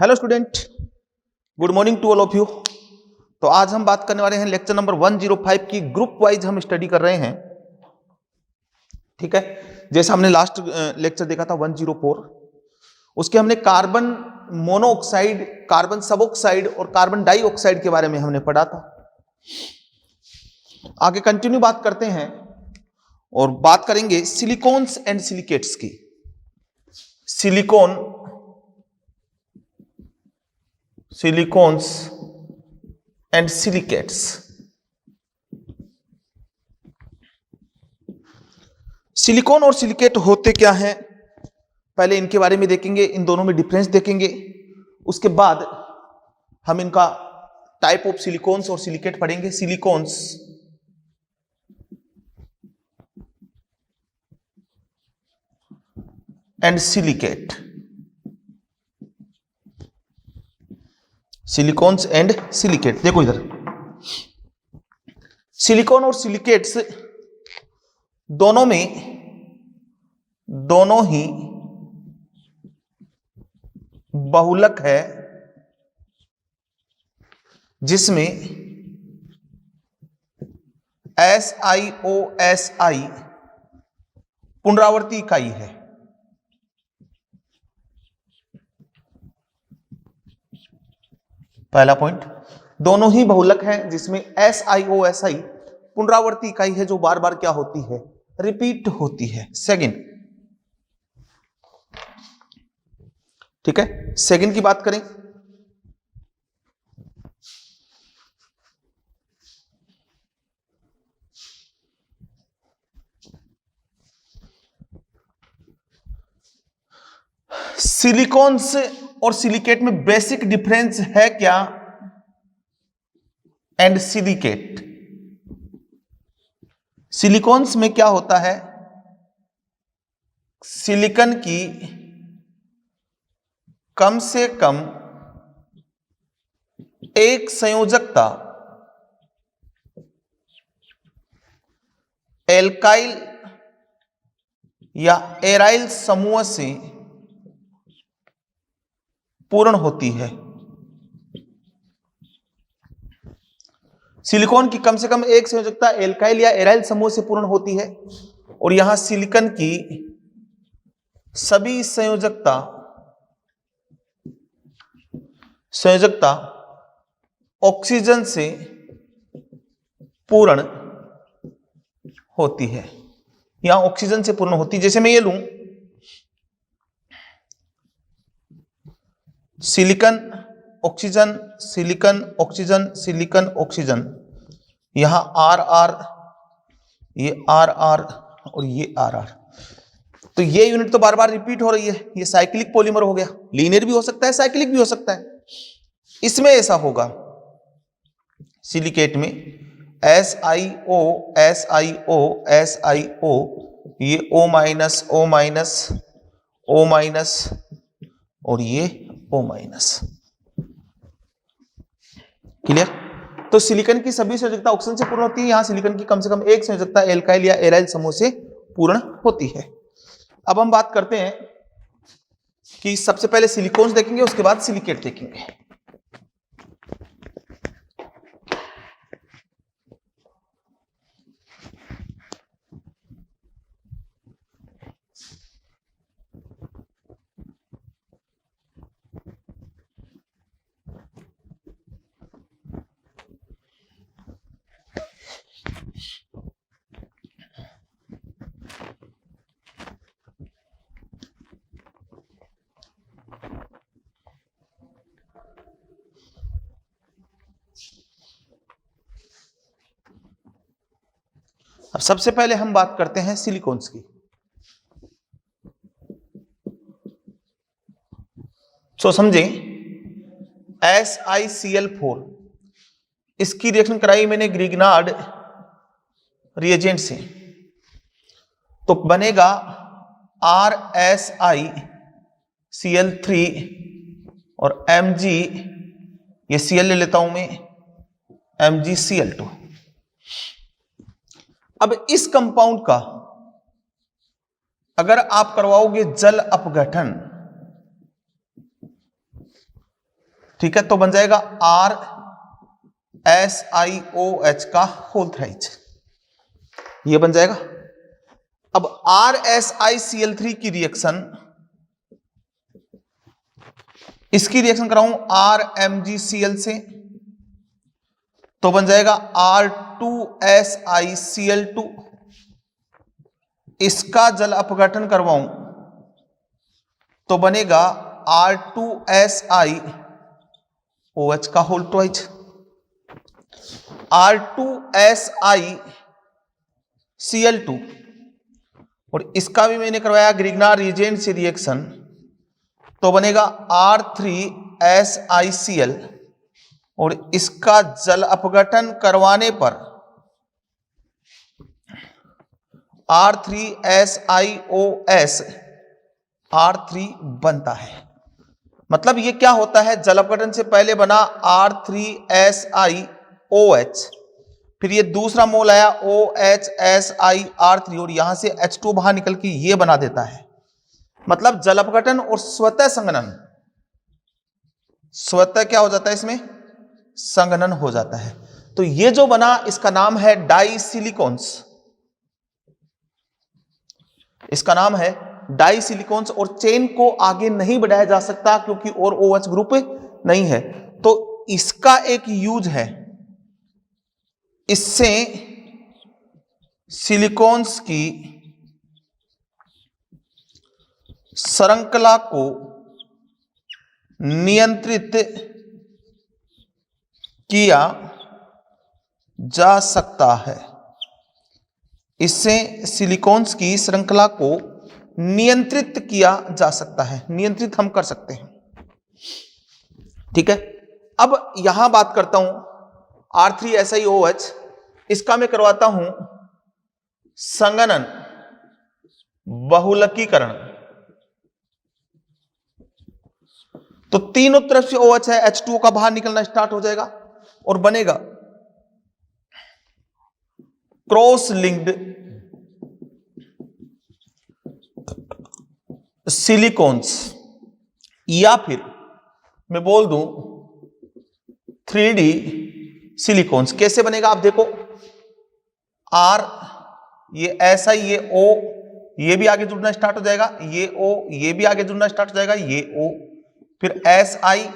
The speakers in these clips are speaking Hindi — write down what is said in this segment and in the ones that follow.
Hello student, good morning to all of you. तो आज हम बात करने वाले हैं लेक्चर नंबर 105 की। ग्रुप वाइज हम स्टडी कर रहे हैं, ठीक है। जैसा हमने लास्ट लेक्चर देखा था 104, उसके हमने कार्बन मोनोऑक्साइड, कार्बन सबऑक्साइड और कार्बन डाइऑक्साइड के बारे में हमने पढ़ा था। आगे कंटिन्यू बात करते हैं और बात करेंगे सिलिकॉन्स एंड सिलिकेट्स की। Silicones and silicates. सिलिकॉन और सिलिकेट होते क्या हैं, पहले इनके बारे में देखेंगे, इन दोनों में डिफरेंस देखेंगे। उसके बाद हम इनका टाइप ऑफ सिलिकॉन्स और सिलिकेट पढ़ेंगे। Silicones and silicate, silicones and silicate. देखो इधर, सिलिकॉन और सिलिकेट्स दोनों ही बहुलक है, जिसमें SiO(Si) पुनरावर्ती इकाई है। पहला पॉइंट, दोनों ही बहुलक हैं जिसमें SiO(Si) पुनरावर्ती इकाई है, जो बार बार क्या होती है, रिपीट होती है। सेकंड, ठीक है, सेकंड की बात करें, सिलिकॉन्स और सिलिकेट में बेसिक डिफरेंस है क्या? एंड सिलिकेट, सिलिकॉन्स में क्या होता है, सिलिकॉन की कम से कम एक संयोजकता एल्काइल या एराइल समूह से पूर्ण होती है। सिलिकॉन की कम से कम एक संयोजकता एल्काइल या एराइल समूह से पूर्ण होती है, और यहां सिलिकॉन की सभी संयोजकता ऑक्सीजन से पूर्ण होती है। यहां ऑक्सीजन से पूर्ण होती है। जैसे मैं ये लूं, silicon oxygen, silicon oxygen, silicon oxygen, यहां RR, ये RR और ये RR। तो ये यूनिट तो बार बार रिपीट हो रही है, ये साइक्लिक पॉलीमर हो गया। लीनियर भी हो सकता है, साइक्लिक भी हो सकता है। इसमें ऐसा होगा, सिलिकेट में SiO, SiO, SiO, ये O minus, O minus, O minus और ये O माइनस। क्लियर? तो सिलिकॉन की सभी संयोजकता ऑक्सीजन से पूर्ण होती है, यहां सिलिकॉन की कम से कम एक संयोजकता एल्काइल या एराइल समूह से पूर्ण होती है। अब हम बात करते हैं कि सबसे पहले सिलिकॉन्स देखेंगे, उसके बाद सिलिकेट देखेंगे। अब सबसे पहले हम बात करते हैं सिलिकॉन्स की। सो समझें, SiCl4, इसकी रिएक्शन कराई मैंने ग्रिग्नार्ड रिएजेंट से, तो बनेगा RSiCl3 और Mg, ये Cl ले लेता हूं मैं, MgCl2। अब इस कंपाउंड का अगर आप करवाओगे जल अपघटन, ठीक है, तो बन जाएगा RSiOH का होल थ्राइज, ये बन जाएगा। अब RSiCl3 की रिएक्शन, इसकी रिएक्शन कराऊं RMgCl से, तो बन जाएगा R2SiCl2। इसका जल अपघटन करवाऊं तो बनेगा R2SiOH का होल ट्वाइस। R2SiCl2 और इसका भी मैंने करवाया ग्रिग्नार रिएजेंट से रिएक्शन, तो बनेगा R3SiCl और इसका जल अपघटन करवाने पर R3SiOS R3 बनता है। मतलब ये क्या होता है, जल अपघटन से पहले बना R3SiOH, फिर ये दूसरा मोल आया OHSiR3 और यहां से H2 बाहर निकल के ये बना देता है। मतलब जल अपघटन और स्वतः संघनन, स्वतः क्या हो जाता है, इसमें संघनन हो जाता है। तो ये जो बना इसका नाम है डाइसिलिकॉन्स, इसका नाम है डाइसिलिकॉन्स। और चेन को आगे नहीं बढ़ाया जा सकता क्योंकि और OH ग्रुप नहीं है, तो इसका एक यूज है, इससे सिलिकॉन्स की श्रृंखला को नियंत्रित किया जा सकता है। इससे सिलिकॉन्स की श्रृंखला को नियंत्रित किया जा सकता है, नियंत्रित हम कर सकते हैं। ठीक है, अब यहां बात करता हूं R3SiOH, इसका मैं करवाता हूं संघनन बहुलकीकरण। तो तीनों तरफ से OH है, H2O का बाहर निकलना स्टार्ट हो जाएगा और बनेगा क्रॉस लिंक्ड सिलिकॉन्स, या फिर मैं बोल दूं 3D सिलिकॉन्स। कैसे बनेगा आप देखो, R ये ऐसा, ये O, ये भी आगे जुड़ना स्टार्ट हो जाएगा, ये O, ये भी आगे जुड़ना स्टार्ट हो जाएगा, ये O, फिर Si,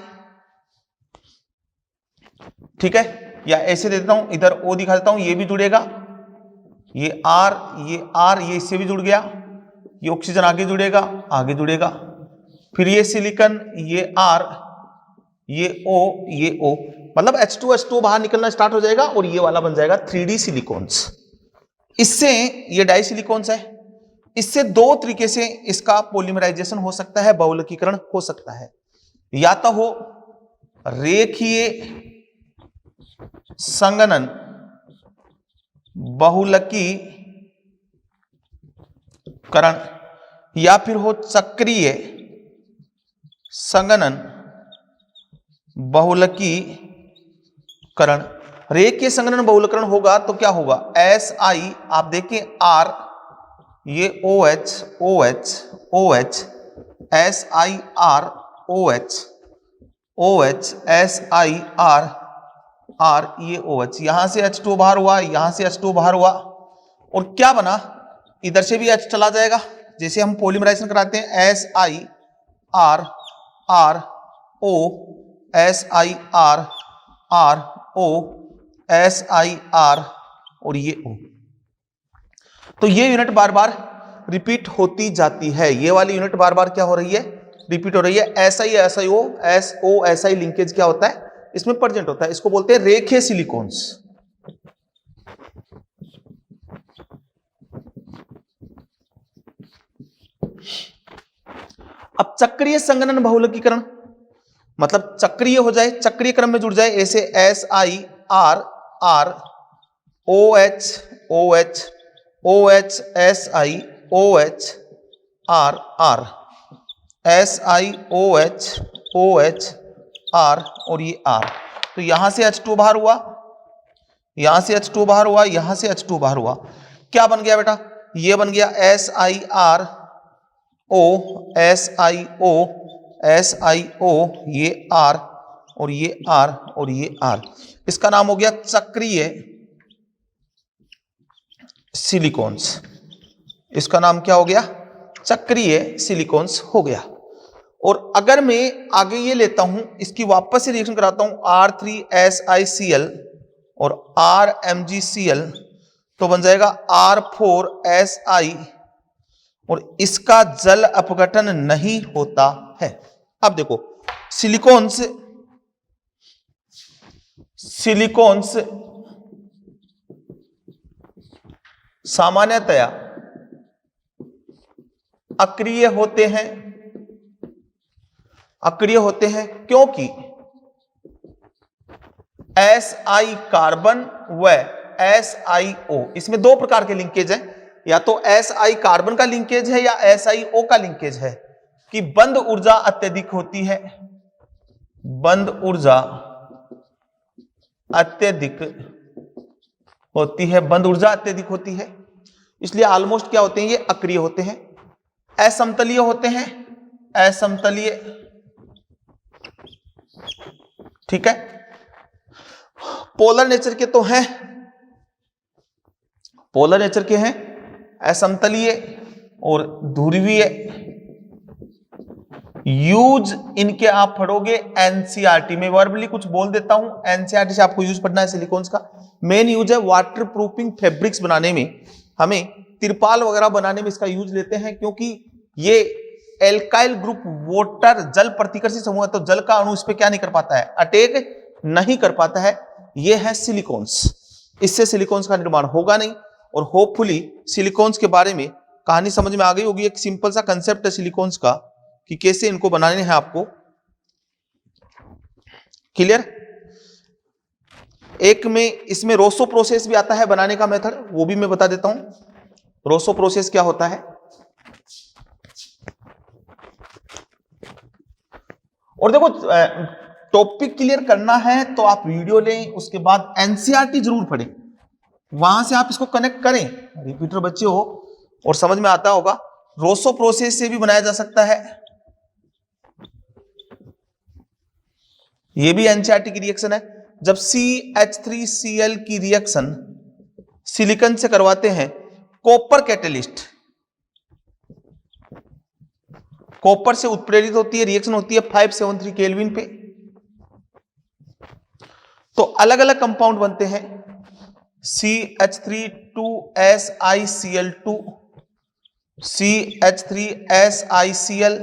ठीक है, या ऐसे दे देता हूं, इधर O दिखा देता हूं, ये भी जुड़ेगा, ये R, ये इससे भी जुड़ गया, ये ऑक्सीजन आगे जुड़ेगा, आगे जुड़ेगा, फिर ये सिलिकॉन, ये R, ये O, ये O, मतलब H2 बाहर निकलना स्टार्ट हो जाएगा और ये वाला बन जाएगा 3D सिलिकॉन्स। इससे ये डाई सिलिकॉन्स है, इससे दो तरीके से इसका पॉलीमराइजेशन हो सकता है, बहुलकीकरण हो सकता है। या तो हो रेखीय संघनन बहुलकीकरण, या फिर हो चक्रीय संघनन बहुलकीकरण। रेखीय संघनन बहुलकीकरण होगा तो क्या होगा, Si, आप देखें R, ये OH, OH, OH, SiR, OH, OH, SiR, R, ये OH, यहां से H2 बाहर हुआ, यहां से H2 बाहर हुआ, और क्या बना, इधर से भी H चला जाएगा, जैसे हम पॉलीमराइजेशन कराते हैं SiR, R, O, SiR, R, O, SiR और ये O। तो ये यूनिट बार बार रिपीट होती जाती है, ये वाली यूनिट बार बार क्या हो रही है, रिपीट हो रही है। SiO, SO, SI लिंकेज क्या होता है, इसमें प्रेजेंट होता है, इसको बोलते हैं रेखीय सिलिकॉन्स। अब चक्रीय संघनन बहुलकीकरण, मतलब चक्रीय हो जाए, चक्रीय क्रम में जुड़ जाए, ऐसे SiR, R, OH, OH, OH, Si, OH, R, R, SiOH, OH, R और ये R। तो यहां से H2 बाहर हुआ, यहां से H2 बाहर हुआ, यहां से H2 बाहर हुआ, क्या बन गया बेटा, ये बन गया SiR, O, SiO, SiO, ये R, और ये R और ये R, इसका नाम हो गया चक्रीय सिलिकॉन्स। इसका नाम क्या हो गया? चक्रीय सिलिकॉन्स हो गया। और अगर मैं आगे ये लेता हूं, इसकी वापस से रिएक्शन कराता हूं, R3SiCl और RMgCl, तो बन जाएगा R4Si, और इसका जल अपघटन नहीं होता है। अब देखो सिलिकॉन्स सामान्यतया अक्रिय होते हैं, अक्रिय होते हैं क्योंकि Si कार्बन व SiO, इसमें दो प्रकार के लिंकेज है, या तो Si कार्बन का लिंकेज है या SiO का लिंकेज है, कि बंद ऊर्जा अत्यधिक होती है, बंद ऊर्जा अत्यधिक होती है, बंद ऊर्जा अत्यधिक होती है, इसलिए ऑलमोस्ट क्या होते हैं, ये अक्रिय होते हैं। असमतलीय होते हैं, असमतलीय, ठीक है। पोलर नेचर के तो हैं, पोलर नेचर के हैं, असमतलीय और ध्रुवीय। यूज इनके आप पढ़ोगे एनसीईआरटी में, वर्बली कुछ बोल देता हूं, एनसीईआरटी से आपको यूज पढ़ना है। सिलिकॉन्स का मेन यूज है वाटर प्रूफिंग फैब्रिक्स बनाने में, हमें तिरपाल वगैरह बनाने में इसका यूज लेते हैं, क्योंकि ये एल्काइल ग्रुप वाटर जल प्रतिकर्षी समूह है, तो जल का अणु इस पे क्या नहीं कर पाता है, अटैक नहीं कर पाता है। ये है सिलिकॉन्स, इससे सिलिकॉन्स का निर्माण होगा नहीं। और होपफुली सिलिकॉन्स के बारे में कहानी समझ में आ गई होगी। एक सिंपल सा कंसेप्ट है सिलिकॉन्स का कि कैसे इनको बनाने हैं आपको, क्लियर। एक में इसमें रोसो प्रोसेस भी आता है बनाने का मेथड, वो भी मैं बता देता हूं। रोसो प्रोसेस क्या होता है, और देखो टॉपिक क्लियर करना है तो आप वीडियो लें, उसके बाद एनसीईआरटी जरूर पढ़ें, वहां से आप इसको कनेक्ट करें। रिपीटर बच्चे हो और समझ में आता होगा। रोसो प्रोसेस से भी बनाया जा सकता है, ये भी एनसीईआरटी की रिएक्शन है। जब CH3Cl की रिएक्शन सिलिकॉन से करवाते हैं, कॉपर कैटेलिस्ट, कॉपर से उत्प्रेरित होती है, रिएक्शन होती है 573 केल्विन पे, तो अलग अलग कंपाउंड बनते हैं। CH32SiCl2, CH3SiCl,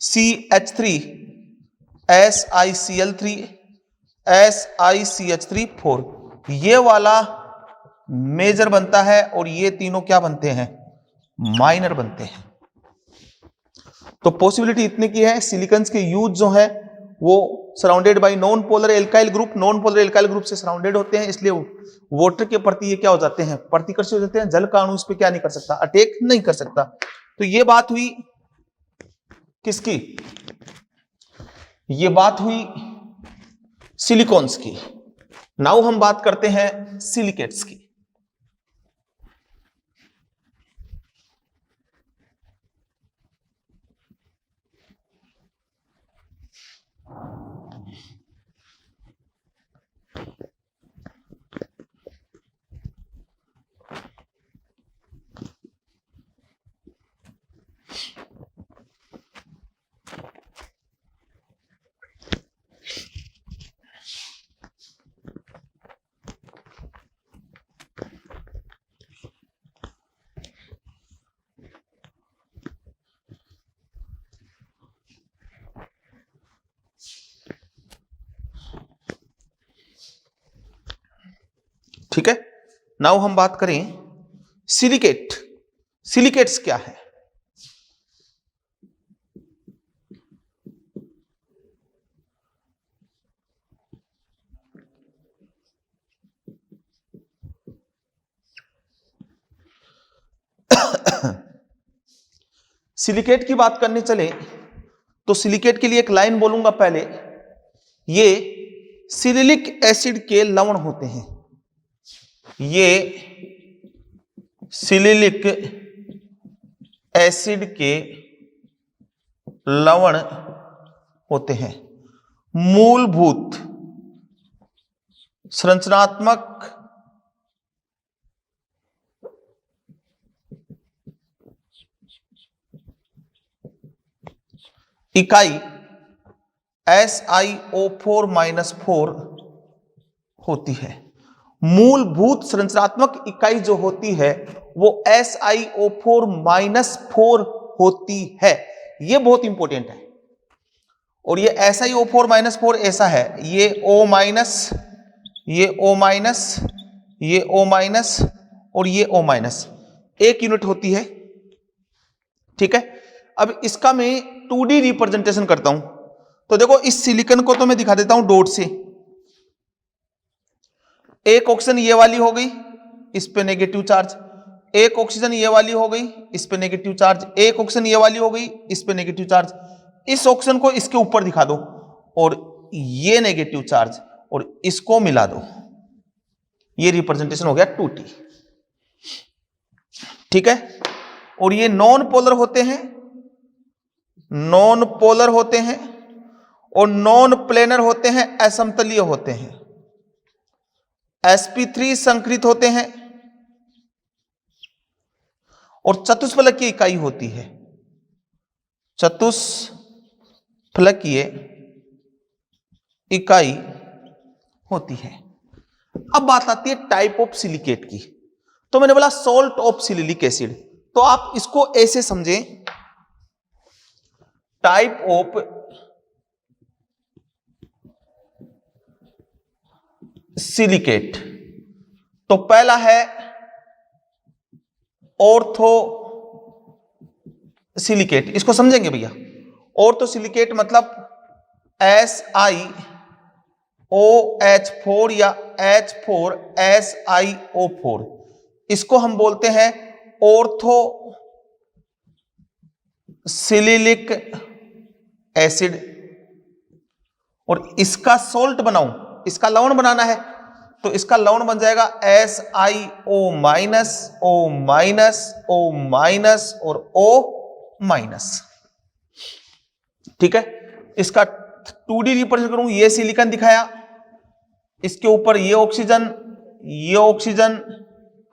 CH3SiCl3, SiCH3 ये वाला मेजर बनता है, और ये तीनों क्या बनते हैं, माइनर बनते हैं। तो पॉसिबिलिटी इतने की है। सिलिकॉन्स के यूज जो है वो surrounded by non polar alkyl group, non polar alkyl group से सराउंडेड होते हैं, इसलिए वाटर के प्रति ये क्या हो जाते हैं, प्रतिकर्षी हो जाते हैं। जल का अणु इस पे क्या नहीं कर सकता, अटैक नहीं कर सकता। तो ये बात हुई किसकी, ये बात हुई सिलिकॉन्स की। नाउ हम बात करते हैं सिलिकेट्स की। ठीक है, नाउ हम बात करें सिलिकेट। सिलिकेट्स क्या है? सिलिकेट की बात करने चले तो सिलिकेट के लिए एक लाइन बोलूंगा पहले। ये सिलिलिक एसिड के लवण होते हैं, ये सिलिलिक एसिड के लवण होते हैं। मूलभूत संरचनात्मक इकाई SiO4-4 होती है। मूलभूत संरचनात्मक इकाई जो होती है वो SiO4-4 होती है। ये बहुत इंपॉर्टेंट है। और ये SiO4-4 ऐसा है, ये O-, ये O-, ये O- और ये O-, एक यूनिट होती है। ठीक है, अब इसका मैं 2D रिप्रेजेंटेशन करता हूं। तो देखो, इस सिलिकॉन को तो मैं दिखा देता हूं डॉट से। एक ऑक्सीजन ये वाली हो गई, इस पे नेगेटिव चार्ज। एक ऑक्सीजन ये वाली हो गई, इस पे नेगेटिव चार्ज। एक ऑक्सीजन ये वाली हो गई, इस पे नेगेटिव चार्ज। इस ऑक्सीजन को इसके ऊपर दिखा दो और ये नेगेटिव चार्ज, और इसको मिला दो। ये रिप्रेजेंटेशन हो गया 2T। ठीक है, और ये नॉन पोलर होते हैं, नॉन पोलर होते हैं, और नॉन प्लेनर होते हैं, असमतलीय होते हैं। sp3 संकृत होते हैं, और चतुष्फलकीय इकाई होती है। चतुष्फलकीय इकाई होती है। अब बात आती है टाइप ऑफ सिलिकेट की। तो मैंने बोला सॉल्ट ऑफ सिलिलिक एसिड, तो आप इसको ऐसे समझें, टाइप ऑफ सिलिकेट। तो पहला है ऑर्थो सिलिकेट, इसको समझेंगे भैया। ऑर्थो सिलिकेट मतलब SiOH4 या H4SiO4, इसको हम बोलते हैं ऑर्थो सिलिलिक एसिड। और इसका सॉल्ट बनाऊं, इसका लवण बनाना है, तो इसका लवण बन जाएगा SiO-, O-, और O-। ठीक है, इसका 2D रिप्रेजेंट करूं, ये सिलिकॉन दिखाया, इसके ऊपर ये ऑक्सीजन, ये ऑक्सीजन,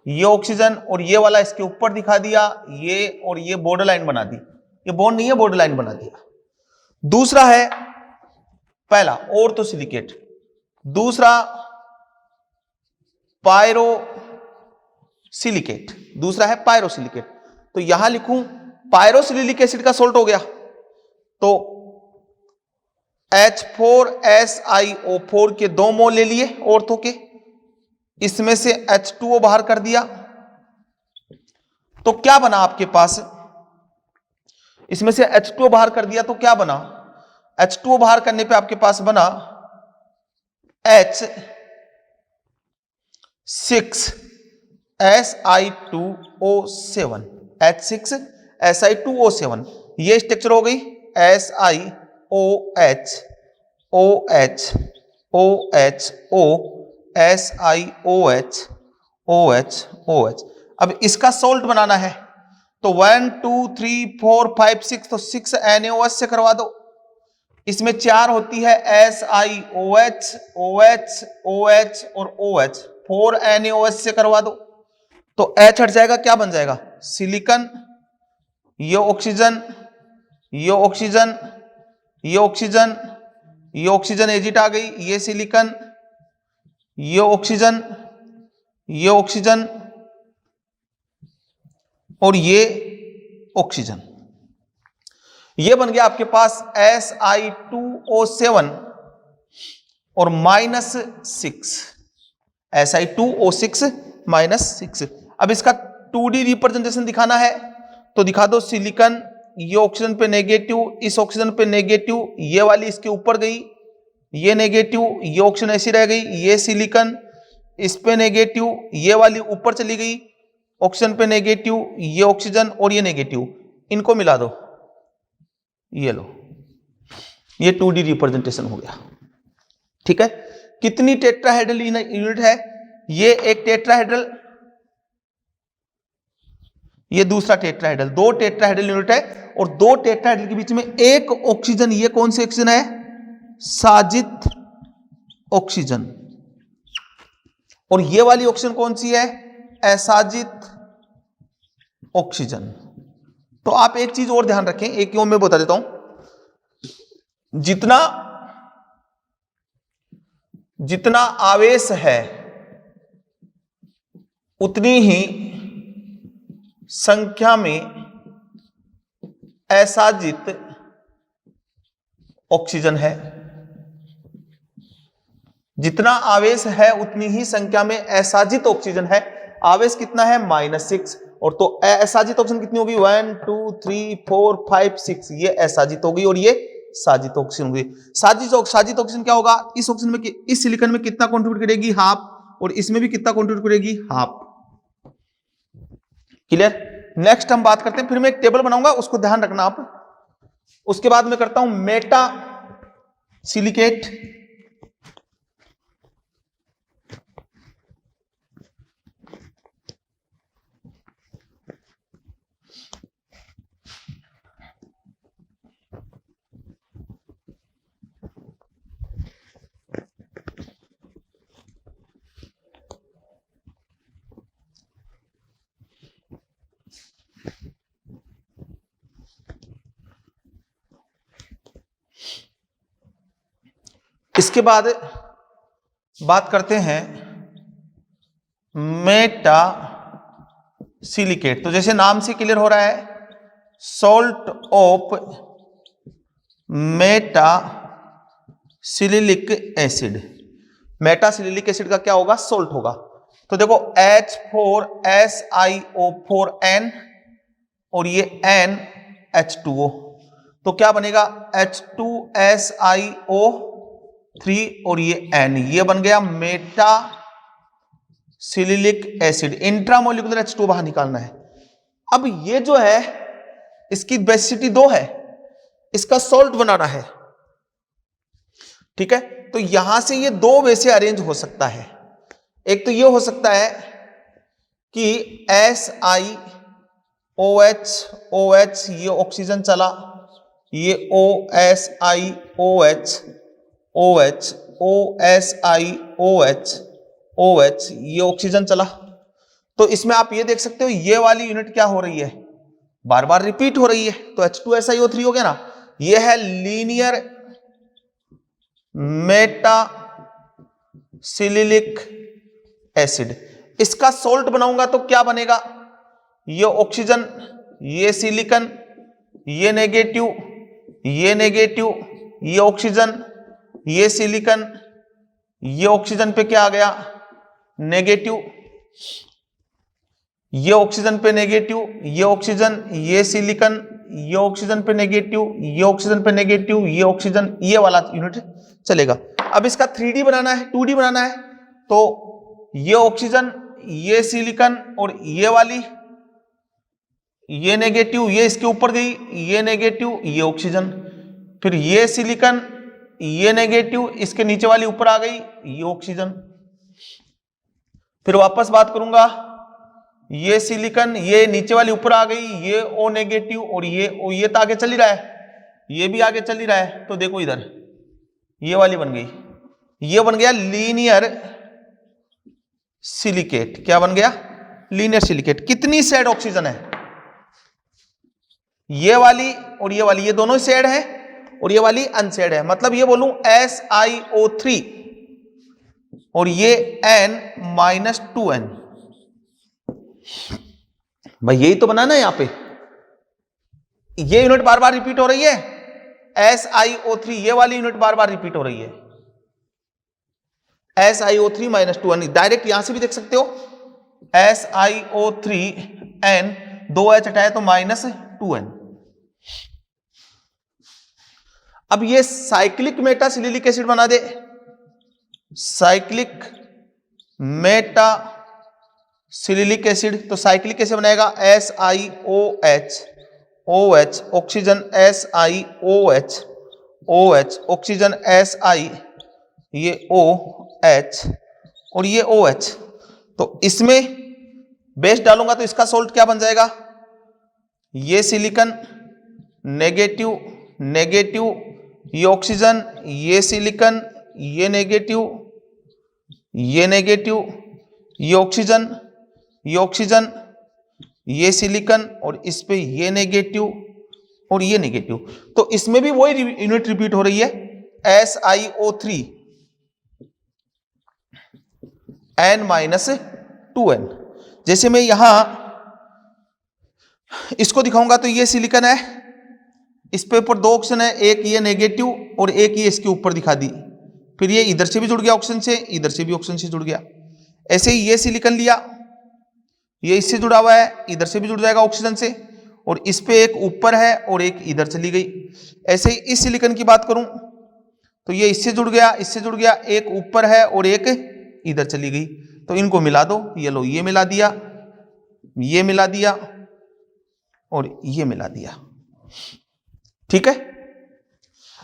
ये ऑक्सीजन, और ये वाला इसके ऊपर दिखा दिया, ये और ये बॉर्डर लाइन बना दी। ये बॉन्ड नहीं है, बॉर्डर लाइन बना दिया। दूसरा है, पहला ऑर्थो सिलिकेट, दूसरा पायरो सिलिकेट, दूसरा है पायरो सिलिकेट। तो यहां लिखूं पायरो सिलिलिक एसिड का सोल्ट हो गया, तो H4SiO4 के 2 मोल ले लिए ऑर्थो के, इसमें से H2O बाहर कर दिया, तो क्या बना आपके पास, इसमें से H2O बाहर कर दिया तो क्या बना, H2O बाहर करने पे आपके पास बना H6Si2O7, H6Si2O7, ये स्ट्रक्चर हो गई SiOH, अब इसका सोल्ट बनाना है, तो 1 2 3 4 5 6, तो 6 NaOH से करवा दो। इसमें 4 होती है SiOH, OH, OH और OH, 4 NaOH से करवा दो, तो H हट जाएगा, क्या बन जाएगा, सिलिकॉन, ये ऑक्सीजन, ये ऑक्सीजन, ये ऑक्सीजन, ये ऑक्सीजन एजिट आ गई, ये सिलिकॉन, ये ऑक्सीजन, ये ऑक्सीजन, और ये ऑक्सीजन। ये बन गया आपके पास Si2O7 और -6, Si2O6 -6। अब इसका 2D रिप्रेजेंटेशन दिखाना है, तो दिखा दो सिलिकॉन, ये ऑक्सीजन पे नेगेटिव, इस ऑक्सीजन पे नेगेटिव, ये वाली इसके ऊपर गई, ये नेगेटिव, ये ऑक्सीजन ऐसी रह गई, ये सिलिकॉन, इस पे नेगेटिव, ये वाली ऊपर चली गई, ऑक्सीजन पे नेगेटिव, ये ऑक्सीजन और ये नेगेटिव, इनको मिला दो, ये लो, ये 2D रिप्रेजेंटेशन हो गया। ठीक है, कितनी टेट्राहेड्रल यूनिट है, ये एक टेट्राहेड्रल, ये दूसरा टेट्राहेड्रल, 2 टेट्राहेड्रल यूनिट है, और 2 टेट्राहेड्रल के बीच में एक ऑक्सीजन, ये कौन सी ऑक्सीजन है, साजित ऑक्सीजन। और ये वाली ऑक्सीजन कौन सी है? असाजित ऑक्सीजन। तो आप एक चीज और ध्यान रखें, एक और मैं बता देता हूं, जितना आवेश है उतनी ही संख्या में असाजित ऑक्सीजन है। जितना आवेश है उतनी ही संख्या में असाजित ऑक्सीजन है। आवेश कितना है? -6। और तो असाजित ऑक्सीजन कितनी होगी? 1 2 3 4 5 6। ये असाजित होगी और ये साजित ऑक्सीजन होगी। साजित ऑक्सीजन क्या होगा? इस ऑक्सीजन में, इस सिलिकॉन में कितना कंट्रीब्यूट करेगी? हाफ। और इसमें भी कितना कंट्रीब्यूट करेगी? हाफ। क्लियर? नेक्स्ट हम बात करते हैं, फिर मैं एक टेबल बनाऊंगा, उसको ध्यान रखना आप। उसके बाद मैं करता हूं मेटा सिलिकेट। इसके बाद बात करते हैं मेटा सिलिकेट। तो जैसे नाम से क्लियर हो रहा है, salt of meta silicic acid. Meta silicic acid का क्या होगा? सॉल्ट होगा। तो देखो H4SiO4n और ये NH2O, तो क्या बनेगा? H2SiO3 और ये N, ये बन गया Meta silicic acid. Intramolecular H2 बाहर निकालना है। अब ये जो है इसकी बेसिसिटी 2 है, इसका सॉल्ट बनाना है। ठीक है, तो यहां से ये 2 वे से अरेंज हो सकता है। एक तो ये हो सकता है कि SiOH ये ऑक्सीजन चला, ये OSiOH ये ऑक्सीजन चला। तो इसमें आप ये देख सकते हो, ये वाली यूनिट क्या हो रही है? बार बार रिपीट हो रही है। तो H2SiO3 हो गया ना, ये है लीनियर मेटा सिलिलिक एसिड। इसका सॉल्ट बनाऊंगा तो क्या बनेगा? ये ऑक्सीजन, ये सिलिकॉन, ये नेगेटिव, ये नेगेटिव, ये ऑक्सीजन, ये सिलिकॉन, ये ऑक्सीजन पे क्या आ गया? नेगेटिव, ये ऑक्सीजन पे नेगेटिव, ये ऑक्सीजन, ये सिलिकॉन, ये ऑक्सीजन पे नेगेटिव, ये ऑक्सीजन पे नेगेटिव, ये ऑक्सीजन, ये वाला यूनिट चलेगा। अब इसका 3D बनाना है, 2D बनाना है, तो ये ऑक्सीजन, ये सिलिकॉन और ये वाली, ये नेगेटिव, ये इसके ऊपर गई, ये नेगेटिव, ये ऑक्सीजन, फिर ये सिलिकॉन, ये नेगेटिव, इसके नीचे वाली ऊपर आ गई, ये ऑक्सीजन। फिर वापस बात करूंगा, ये सिलिकॉन, ये नीचे वाली ऊपर आ गई, ये O नेगेटिव और ये तो आगे चल ही रहा है, ये भी आगे चल ही रहा है। तो देखो इधर ये वाली बन गई, ये बन गया लीनियर सिलिकेट। क्या बन गया? Linear silicate. कितनी शेड ऑक्सीजन है? ये वाली और ये वाली, ये दोनों शेड है और ये वाली अनशेड है। मतलब ये बोलूं SiO3 और ये N-2N। भाई यही तो बना ना यहाँ पे, ये यूनिट बार बार रिपीट हो रही है। SiO3 ये वाली यूनिट बार बार रिपीट हो रही है, SiO3 -2N। डायरेक्ट यहां से भी देख सकते हो, SiO3N 2H हटाए तो -2N। अब ये साइक्लिक मेटा सिलिलिक एसिड बना दे, साइक्लिक मेटा सिलिलिक एसिड। तो साइक्लिक कैसे बनेगा? SiOH OH oxygen, SiOH OH oxygen, Si ये OH और ये OH। तो इसमें बेस डालूंगा तो इसका सॉल्ट क्या बन जाएगा? ये सिलिकॉन नेगेटिव नेगेटिव, ये ऑक्सीजन, ये सिलिकॉन, ये नेगेटिव, ये नेगेटिव, ये ऑक्सीजन, ये ऑक्सीजन, ये सिलिकॉन और इस पे ये नेगेटिव और ये नेगेटिव। तो इसमें भी वही यूनिट रिपीट हो रही है, SiO3 N-2N। जैसे मैं यहां इसको दिखाऊंगा तो ये सिलिकॉन है, इस पे ऊपर 2 ऑक्सीजन है, एक ये नेगेटिव और एक ये इसके ऊपर दिखा दी, फिर ये इधर से भी जुड़ गया ऑक्सीजन से, इधर से भी ऑक्सीजन से जुड़ गया। ऐसे ही ये सिलिकॉन लिया, ये इससे जुड़ा हुआ है, इधर से भी जुड़ जाएगा ऑक्सीजन से, और इस पे एक ऊपर है और एक इधर चली गई। ऐसे ही इस सिलिकॉन की बात करूं तो ये इससे जुड़ गया, इससे जुड़ गया, एक ऊपर है और एक इधर चली गई। तो इनको मिला दो, ये लो, ये मिला दिया, ये मिला दिया और ये मिला दिया। ठीक है।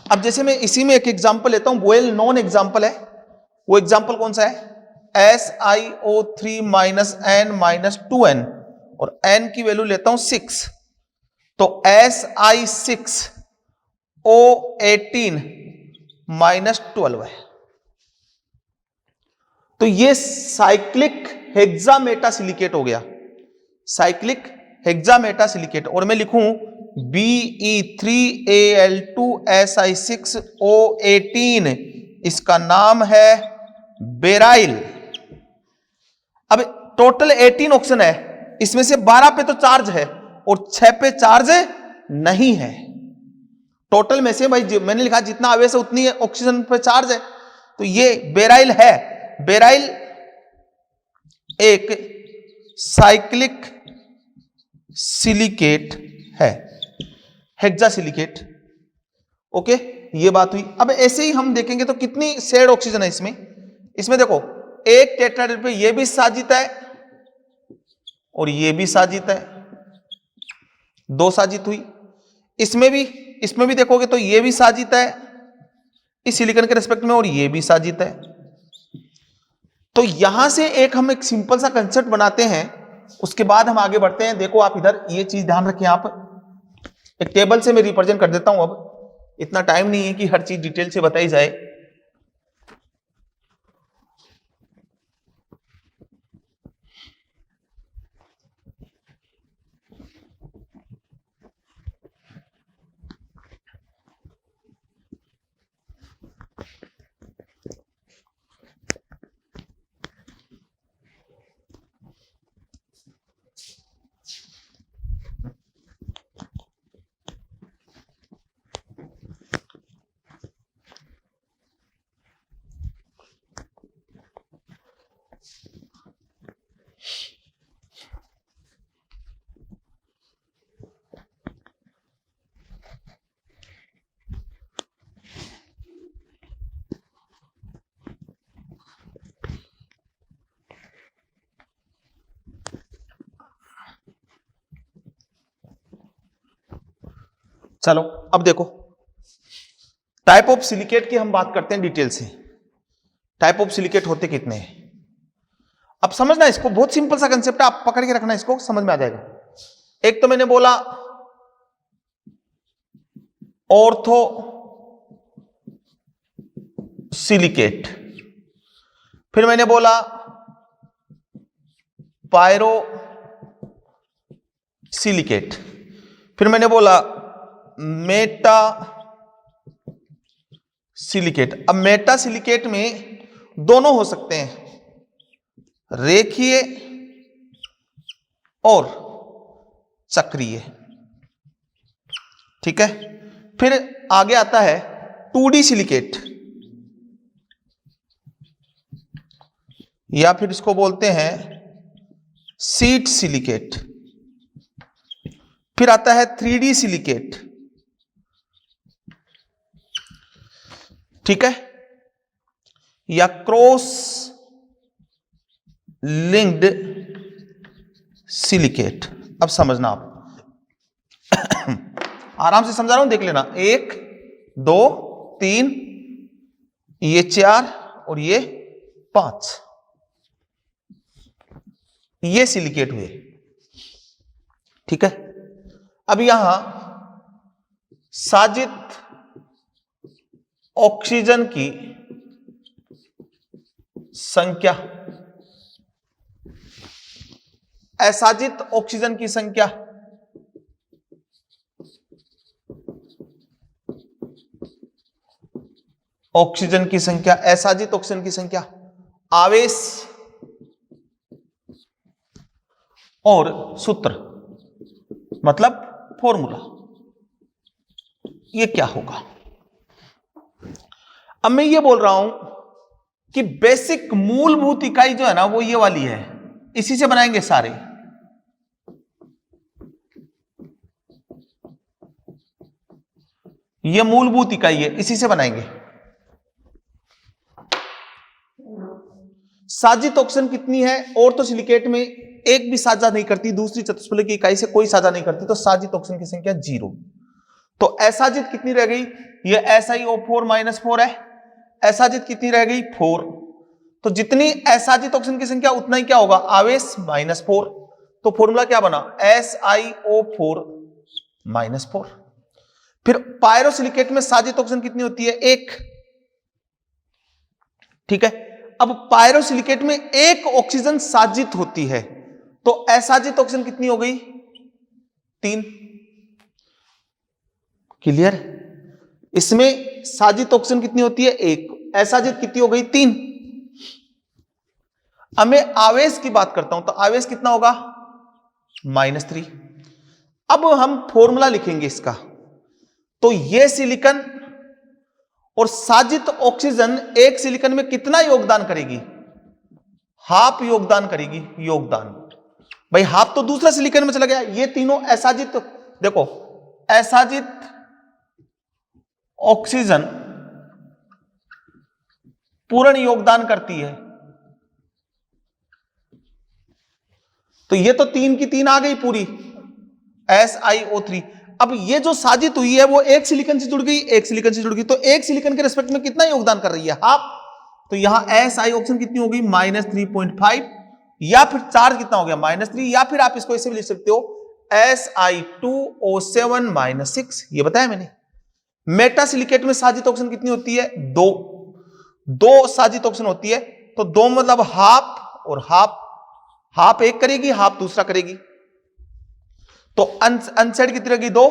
अब जैसे मैं इसी में एक एग्जांपल लेता हूं, वेल नोन एग्जांपल है। वो एग्जांपल कौन सा है? SiO3 N-2N और N की वैल्यू लेता हूं 6, तो Si6O18 -12 है। तो ये साइक्लिक हेक्सामेटासिलिकेट हो गया, साइक्लिक हेक्सामेटासिलिकेट। और मैं लिखूं Be3Al2Si6O18, इसका नाम है बेराइल। अब टोटल 18 ऑक्सीजन है, इसमें से 12 पे तो चार्ज है और 6 पे चार्ज नहीं है। टोटल में से भाई मैंने लिखा जितना आवेश है उतनी ऑक्सीजन पे चार्ज है, तो ये बेराइल है। बेराइल एक साइक्लिक सिलिकेट है, हेक्सासिलिकेट। ओके, ये बात हुई। अब ऐसे ही हम देखेंगे तो कितनी शेड ऑक्सीजन है इसमें। इसमें देखो एक टेट्राहेड्रल पे ये भी साजित है और ये भी साजित है, 2 साजित हुई। इसमें भी देखोगे तो ये भी साजित है इस सिलिकॉन के रिस्पेक्ट में और ये भी साजित है। तो यहां से हम एक सिंपल सा कंसेप्ट बनाते हैं, उसके बाद हम आगे बढ़ते हैं। देखो आप इधर ये चीज ध्यान रखें, आप एक टेबल से मैं रिप्रेजेंट कर देता हूं। अब इतना टाइम नहीं है कि हर चीज डिटेल से बताई जाए। चलो अब देखो टाइप ऑफ सिलिकेट की हम बात करते हैं डिटेल से। टाइप ऑफ सिलिकेट होते कितने हैं अब समझना, इसको बहुत सिंपल सा कंसेप्ट है, आप पकड़ के रखना, इसको समझ में आ जाएगा। एक तो मैंने बोला ऑर्थो सिलिकेट, फिर मैंने बोला पायरो सिलिकेट, फिर मैंने बोला मेटा सिलिकेट। अब मेटा सिलिकेट में दोनों हो सकते हैं, रेखीय और चक्रीय। ठीक है। फिर आगे आता है 2D सिलिकेट, या फिर इसको बोलते हैं सीट सिलिकेट। फिर आता है 3D सिलिकेट। ठीक है, या क्रॉस लिंक्ड सिलिकेट। अब समझना आप आराम से समझा रहा हूं, देख लेना। 1 2 3, ये 4 और ये 5, ये सिलिकेट हुए। ठीक है। अब यहां साजित ऑक्सीजन की संख्या, असाजित ऑक्सीजन की संख्या, ऑक्सीजन की संख्या, असाजित ऑक्सीजन की संख्या, आवेश और सूत्र मतलब फॉर्मूला, ये क्या होगा? अब मैं ये बोल रहा हूं कि बेसिक मूलभूत इकाई जो है ना वो ये वाली है, इसी से बनाएंगे सारे। ये मूलभूत इकाई है, इसी से बनाएंगे। साजित ऑक्सीजन कितनी है? ऑर्थोसिलिकेट में एक भी साझा नहीं करती, दूसरी चतुष्फलक की इकाई से कोई साझा नहीं करती, तो साजित ऑक्सीजन की संख्या 0। तो असाजित कितनी रह गई? ये SiO4 -4 है। असाजित कितनी रह गई? 4। तो जितनी असाजित ऑक्सीजन की संख्या उतना ही क्या होगा? आवेश -4। तो फॉर्मूला क्या बना? SiO4 -4। फिर पायरोसिलिकेट में साजित ऑक्सीजन कितनी होती है? 1। ठीक है, अब पायरोसिलिकेट में एक ऑक्सीजन साजित होती है, तो असाजित ऑक्सीजन कितनी हो गई? 3। क्लियर? इसमें साजित ऑक्सीजन कितनी होती है? 1। असाजित कितनी हो गई? 3। अब मैं आवेश की बात करता हूं, तो आवेश कितना होगा? -3। अब हम फॉर्मूला लिखेंगे इसका, तो ये सिलिकॉन और साजित ऑक्सीजन एक सिलिकॉन में कितना योगदान करेगी? हाफ योगदान करेगी। योगदान भाई हाफ तो दूसरा सिलिकॉन में चला गया, ये तीनों असाजित, देखो असाजित ऑक्सीजन पूर्ण योगदान करती है, तो ये तो 3 की 3 आ गई पूरी, SiO3। अब ये जो साजित हुई है वो एक सिलिकॉन से जुड़ गई, एक सिलिकॉन से जुड़ गई, तो एक सिलिकॉन के रिस्पेक्ट में कितना योगदान कर रही है? हाफ। तो यहां Si ऑक्सीजन कितनी होगी? -3.5, या फिर चार्ज कितना हो गया? -3, या फिर आप इसको ऐसे भी लिख सकते हो Si2O7 -6, ये बताया मैंने। मेटासिलिकेट में साजित ऑक्सीजन कितनी होती है? 2 साजित ऑक्सीजन होती है, तो 2 मतलब हाफ और हाफ, हाफ एक करेगी, हाफ दूसरा करेगी, तो अनसेड कितनी रहेगी? 2।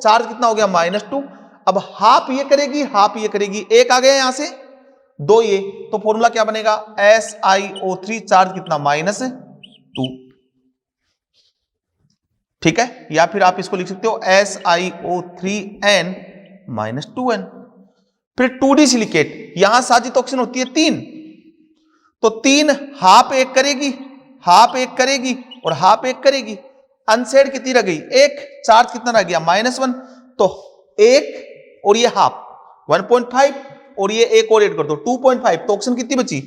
चार्ज कितना हो गया? -2। अब हाफ ये करेगी, हाफ ये करेगी, एक आ गया यहां से, 2 ये, तो फॉर्मूला क्या बनेगा? SiO3, चार्ज कितना? -2। ठीक है, या फिर आप इसको लिख सकते हो SiO3n -2n। फिर 2D सिलिकेट, यहां साजित ऑक्सीजन होती है 3, तो 3 हाफ एक करेगी, हाफ एक करेगी और हाफ एक करेगी, अनसेड कितनी रह गई? 1। चार्ज कितना रह गया? -1। तो 1 और ये हाफ 1.5, और ये एक और ऐड कर दो 2.5, तो ऑक्सीजन कितनी बची?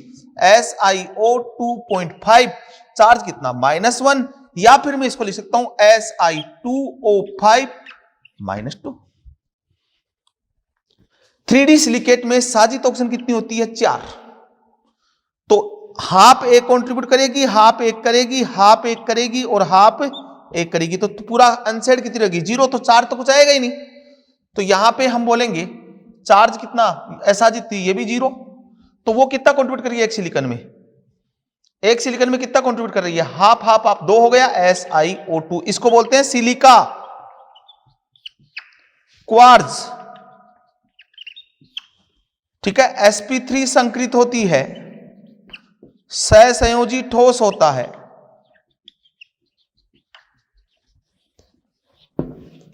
SiO 2.5, चार्ज कितना? -1, या फिर मैं इसको लिख सकता हूं Si2O5 -2। 3D सिलिकेट में साजित ऑक्सीजन कितनी होती है? 4। तो हाफ एक कंट्रीब्यूट करेगी, हाफ एक करेगी, हाफ एक करेगी और हाफ एक करेगी, तो पूरा अनसेड कितनी रहेगी? 0। तो चार्ज तो कुछ आएगा ही नहीं, तो यहां पे हम बोलेंगे चार्ज कितना? असाजित थी, ये भी 0, तो वो कितना कंट्रीब्यूट करेगी एक सिलिकॉन में? एक सिलिकॉन में कितना कंट्रीब्यूट कर रही है? हाफ हाफ हाफ, 2 हो गया, SiO2। इसको बोलते हैं सिलिका क्वार्ट्ज। ठीक है, sp3 संकृत होती है, सहसंयोजी ठोस होता है।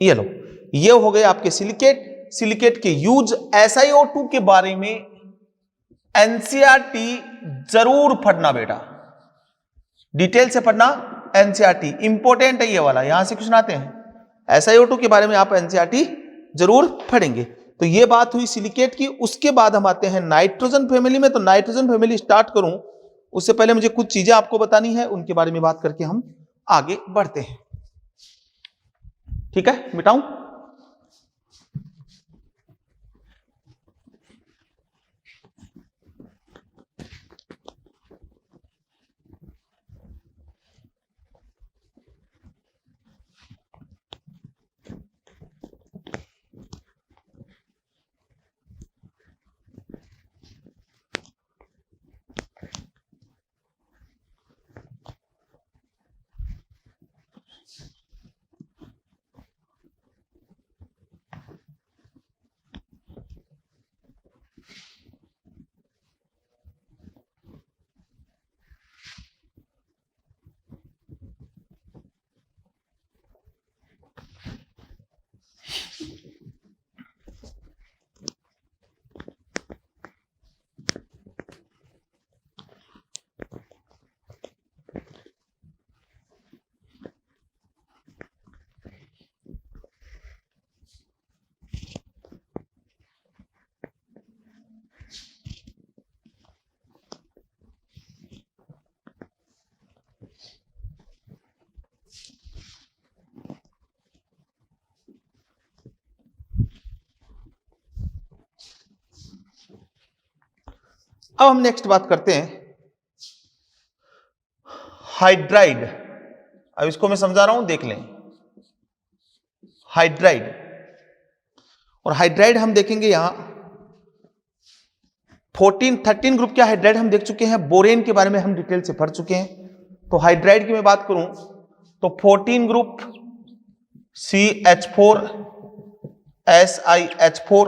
ये लो, ये हो गए आपके सिलिकेट। सिलिकेट के यूज, SiO2 के बारे में एनसीईआरटी जरूर पढ़ना बेटा, डिटेल से पढ़ना। एनसीईआरटी इंपॉर्टेंट है ये वाला, यहां से क्वेश्चन आते हैं। SiO2 के बारे में आप एनसीईआरटी जरूर पढ़ेंगे। तो ये बात हुई सिलिकेट की। उसके बाद हम आते हैं नाइट्रोजन फैमिली में। तो नाइट्रोजन फैमिली स्टार्ट करूं उससे पहले मुझे कुछ चीजें आपको बतानी है, उनके बारे में बात करके हम आगे बढ़ते हैं। ठीक है, मिटाऊं? अब हम नेक्स्ट बात करते हैं हाइड्राइड। अब इसको मैं समझा रहा हूं, देख लें। हाइड्राइड, और हाइड्राइड हम देखेंगे यहां 13 ग्रुप के हाइड्राइड हम देख चुके हैं, बोरेन के बारे में हम डिटेल से पढ़ चुके हैं। तो हाइड्राइड की मैं बात करूं तो 14 group CH4 SiH4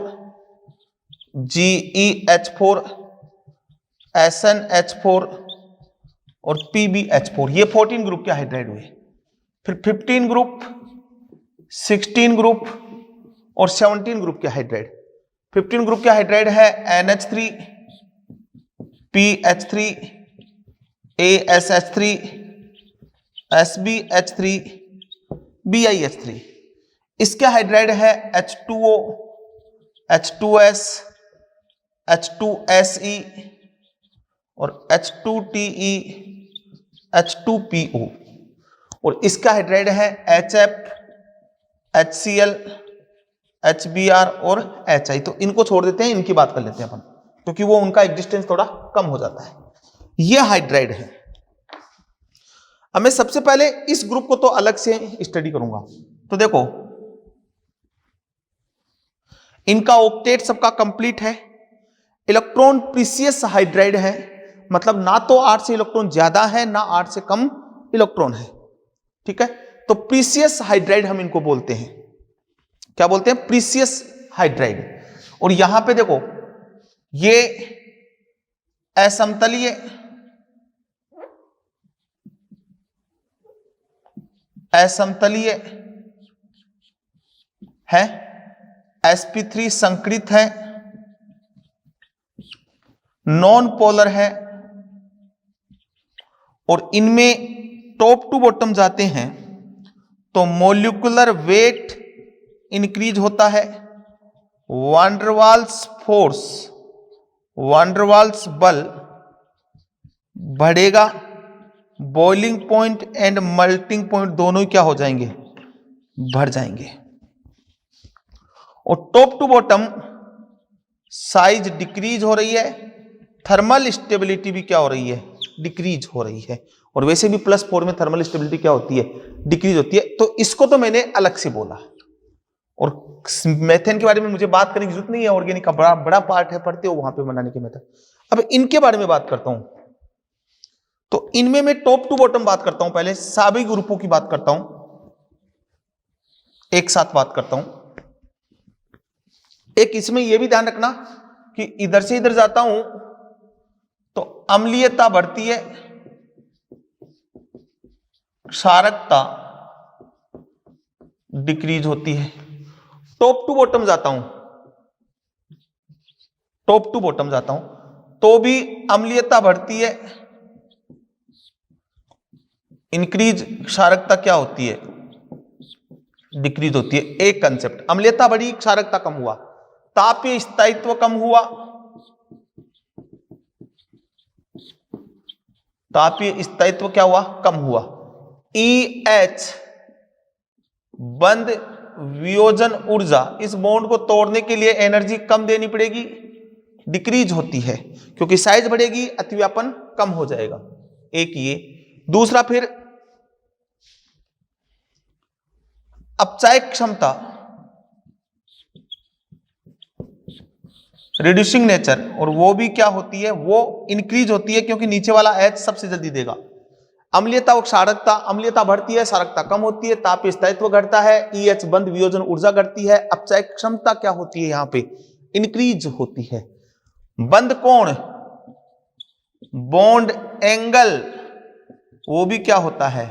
GeH4 SnH4 और PbH4, ये 14 ग्रुप के हाइड्राइड हुए। फिर 15 ग्रुप, 16 ग्रुप और 17 ग्रुप के हाइड्राइड। 15 ग्रुप के हाइड्राइड है NH3 PH3 ASH3 SbH3 BiH3। इसके हाइड्राइड है H2O H2S H2Se और H2Te H2PO। और इसका हाइड्राइड है HF HCl HBr और HI। तो इनको छोड़ देते हैं, इनकी बात कर लेते हैं अपन, क्योंकि वो उनका एग्जिस्टेंस थोड़ा कम हो जाता है। ये हाइड्राइड है। अब मैं सबसे पहले इस ग्रुप को तो अलग से स्टडी करूंगा। तो देखो, इनका ऑक्टेट सबका कंप्लीट है, इलेक्ट्रॉन प्रीसियस हाइड्राइड है, मतलब ना तो 8 से इलेक्ट्रॉन ज्यादा है ना 8 से कम इलेक्ट्रॉन है। ठीक है, तो प्रीसियस हाइड्राइड हम इनको बोलते हैं। क्या बोलते हैं? Precious hydride. और यहां पे देखो, ये असमतलीय है, sp3 संकरित है, नॉन पोलर है, और इनमें टॉप टू बॉटम जाते हैं तो मॉलिक्यूलर वेट इंक्रीज होता है, वांडरवाल्स फोर्स, वांडरवाल्स बल बढ़ेगा, boiling point and melting point दोनों ही क्या हो जाएंगे? बढ़ जाएंगे। और top to bottom size decrease हो रही है, थर्मल स्टेबिलिटी भी क्या हो रही है? डिक्रीज हो रही है। और वैसे भी +4 में थर्मल स्टेबिलिटी क्या होती है? डिक्रीज होती है। तो इसको तो मैंने अलग से बोला, और मेथेन के बारे में मुझे बात करने की जरूरत नहीं है, ऑर्गेनिक का बड़ा बड़ा पार्ट है, पढ़ते हो वहां पे बनाने के मेथड। अब इनके बारे में बात करता हूं। तो इनमें मैं टॉप टू बॉटम बात करता हूं, पहले सभी ग्रुपों की बात करता हूं, एक साथ बात करता हूं। एक इसमें यह भी ध्यान रखना कि इधर से इधर जाता हूं तो अम्लीयता बढ़ती है, क्षारकता डिक्रीज होती है। टॉप टू बॉटम जाता हूं, टॉप टू बॉटम जाता हूं तो भी अम्लीयता बढ़ती है, इंक्रीज, क्षारकता क्या होती है? डिक्रीज होती है। एक कंसेप्ट, अम्लीयता बढ़ी, क्षारकता कम हुआ, तापीय स्थायित्व कम हुआ, तापीय स्थायित्व क्या हुआ? कम हुआ। EH बंद वियोजन ऊर्जा, इस बॉन्ड को तोड़ने के लिए एनर्जी कम देनी पड़ेगी, डिक्रीज होती है, क्योंकि साइज बढ़ेगी, अतिव्यापन कम हो जाएगा। एक ये। दूसरा, फिर अपचायक क्षमता, रिड्यूसिंग नेचर, और वो भी क्या होती है? वो इंक्रीज होती है, क्योंकि नीचे वाला H सबसे जल्दी देगा। अम्लीयता और क्षारकता, अम्लीयता बढ़ती है, क्षारकता कम होती है, तापीय स्थायित्व घटता है, EH बंद वियोजन ऊर्जा घटती है, अपचायक क्षमता क्या होती है? यहां पे इंक्रीज होती है। बंद कोण, बॉन्ड एंगल, वो भी क्या होता है?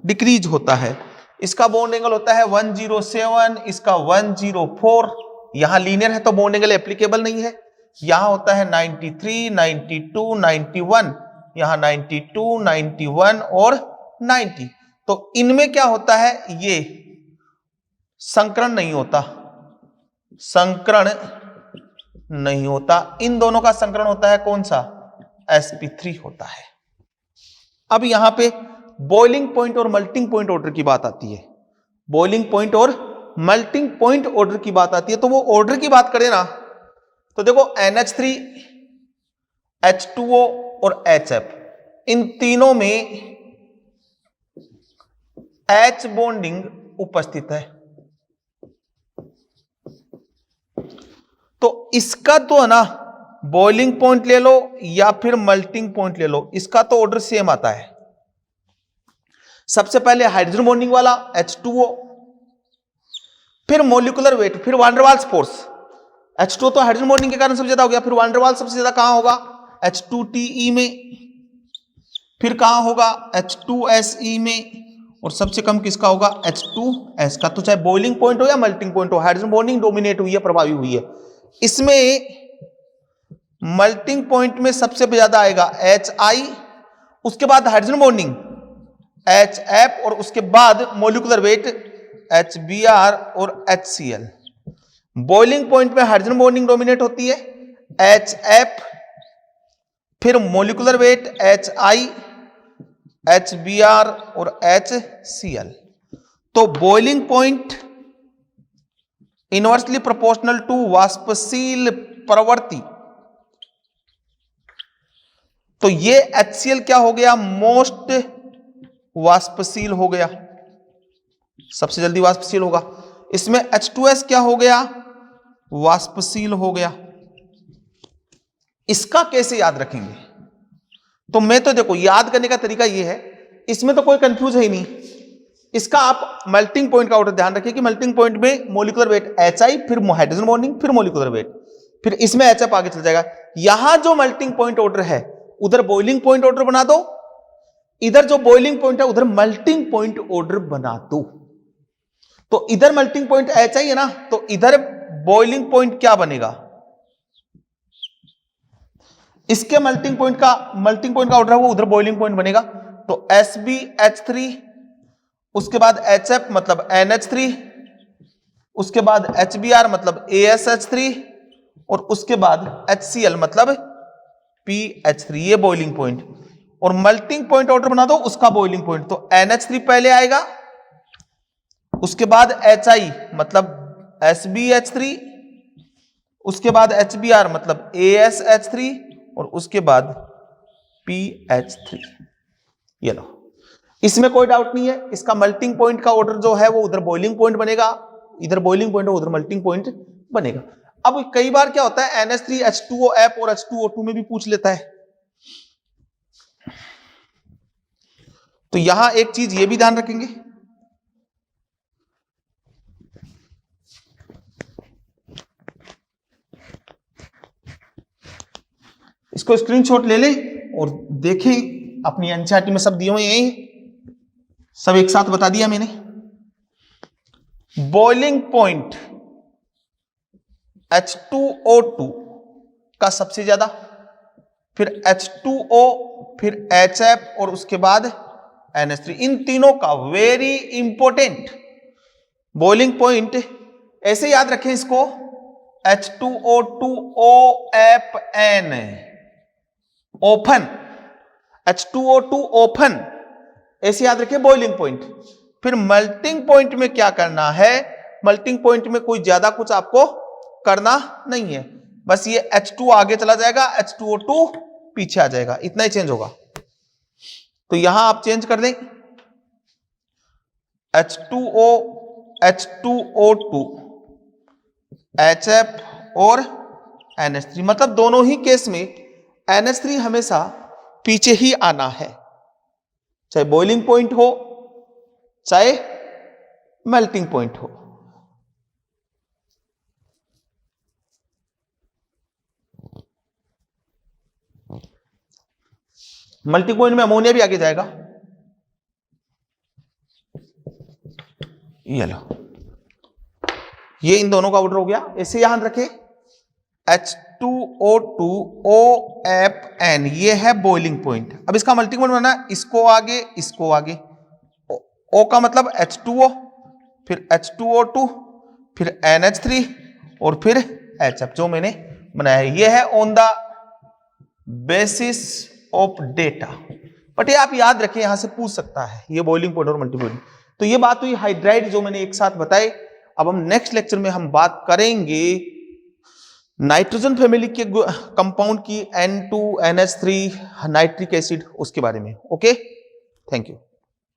डिक्रीज होता है। इसका बॉन्ड एंगल होता है 107, इसका 104। यहां लीनियर है तो बॉन्ड एंगल एप्लीकेबल नहीं है। यहां होता है 93, 92, 91, यहां 92, 91 और 90। तो इनमें क्या होता है? ये संकरण नहीं होता, संकरण नहीं होता। इन दोनों का संकरण होता है कौन सा? sp3 होता है। अब यहां पे बॉइलिंग पॉइंट और मेल्टिंग पॉइंट ऑर्डर की बात आती है। बॉइलिंग पॉइंट और मेल्टिंग पॉइंट ऑर्डर की बात आती है। तो वो ऑर्डर की बात करें ना, तो देखो NH3 H2O और HF, इन तीनों में H बॉन्डिंग उपस्थित है। तो इसका तो है ना बॉइलिंग पॉइंट ले लो या फिर मेल्टिंग पॉइंट ले लो, इसका तो ऑर्डर सेम आता है। सबसे पहले हाइड्रोजन बॉन्डिंग वाला H2O, फिर मोलिकुलर वेट, फिर van der Waals force. H2O तो हाइड्रोजन बॉन्डिंग के कारण सबसे ज्यादा हो गया, फिर वान डेर वाल्स सबसे ज्यादा कहां होगा? H2TE में, फिर कहां होगा? H2SE में, और सबसे कम किसका होगा? H2S का। तो चाहे बॉइलिंग पॉइंट हो या मेल्टिंग पॉइंट हो, हाइड्रोजन बॉन्डिंग डोमिनेट हुई है, प्रभावी हुई है। इसमें मेल्टिंग पॉइंट में सबसे ज्यादा आएगा HI, उसके बाद हाइड्रोजन बॉन्डिंग HF, और उसके बाद मोलिकुलर वेट HBr और HCl। बॉइलिंग पॉइंट में हाइड्रोजन बॉन्डिंग डोमिनेट होती है, HF, फिर मोलिकुलर वेट HI, HBr और HCl। तो boiling point inversely proportional to वाष्पशील प्रवृत्ति। तो ये HCl क्या हो गया? मोस्ट वाष्पशील हो गया, सबसे जल्दी वाष्पशील होगा। इसमें H2S क्या हो गया? वाष्पशील हो गया। इसका कैसे याद रखेंगे? तो मैं तो देखो याद करने का तरीका ये है, इसमें तो कोई कंफ्यूज है ही नहीं। इसका आप मेल्टिंग पॉइंट का ऑर्डर ध्यान रखिए कि मेल्टिंग पॉइंट में मोलिकुलर वेट HI, फिर हाइड्रोजन बॉन्डिंग, फिर मोलिकुलर वेट, फिर इसमें HF आगे चल जाएगा। यहां जो मेल्टिंग पॉइंट ऑर्डर है उधर बॉइलिंग पॉइंट ऑर्डर बना दो, इधर जो बॉइलिंग पॉइंट है उधर मेल्टिंग पॉइंट ऑर्डर बना दो। तो इधर मेल्टिंग पॉइंट HI है ना, तो इधर बॉइलिंग पॉइंट क्या बनेगा? इसके मेल्टिंग पॉइंट का ऑर्डर है वो उधर बॉइलिंग पॉइंट बनेगा। तो SbH3, उसके बाद HF मतलब NH3, उसके बाद HBr मतलब ASH3, और उसके बाद HCl मतलब PH3, ये बॉइलिंग पॉइंट। और मेल्टिंग पॉइंट ऑर्डर बना दो उसका बॉइलिंग पॉइंट। तो NH3 पहले आएगा, उसके बाद HI मतलब SbH3, उसके बाद HBr मतलब ASH3, और उसके बाद PH3। ये लो, इसमें कोई डाउट नहीं है। इसका मेल्टिंग पॉइंट का ऑर्डर जो है वो उधर बॉइलिंग पॉइंट बनेगा, इधर बॉइलिंग पॉइंट हो उधर मेल्टिंग पॉइंट बनेगा। अब कई बार क्या होता है NH3 H2OF और H2O2 में भी पूछ लेता है। तो यहां एक चीज ये भी ध्यान रखेंगे, इसको स्क्रीनशॉट ले लें और देखें, अपनी एनसीईआरटी में सब दिए हुए हैं, सब एक साथ बता दिया मैंने। बॉइलिंग पॉइंट H2O2 का सबसे ज्यादा, फिर H2O, फिर HF, और उसके बाद NH3। इन तीनों का वेरी इंपॉर्टेंट बॉइलिंग पॉइंट ऐसे याद रखें इसको, H2O2OFN ओपन, H2O2 ओपन, ऐसे याद रखें बॉइलिंग पॉइंट। फिर मेल्टिंग पॉइंट में क्या करना है? मेल्टिंग पॉइंट में कोई ज्यादा कुछ आपको करना नहीं है, बस ये H2 आगे चला जाएगा, H2O2 पीछे आ जाएगा, इतना ही चेंज होगा। तो यहां आप चेंज कर दें H2O, H2O2, HF और NH3, मतलब दोनों ही केस में NH3 हमेशा पीछे ही आना है, चाहे बॉइलिंग पॉइंट हो चाहे मेल्टिंग पॉइंट हो। मेल्टिंग पॉइंट में अमोनिया भी आगे जाएगा। ये लो, ये इन दोनों का ऑर्डर हो गया। ऐसे यहां रखें H2O2OFN, ये है बॉइलिंग पॉइंट। अब इसका मेल्टिंग पॉइंट बनाना, इसको आगे इसको आगे, O का मतलब H2O, फिर H2O2, फिर NH3 और फिर HF, जो मैंने बनाया है। ये है on the basis of data, but ये आप याद रखें, यहां से पूछ सकता है ये बॉइलिंग पॉइंट और मेल्टिंग पॉइंट। तो ये बात हुई हाइड्राइड जो मैंने एक साथ बताए। अब हम नेक्स्ट लेक्चर में हम बात करेंगे नाइट्रोजन फैमिली के कंपाउंड की N2NH3 नाइट्रिक एसिड उसके बारे में। Okay, thank you.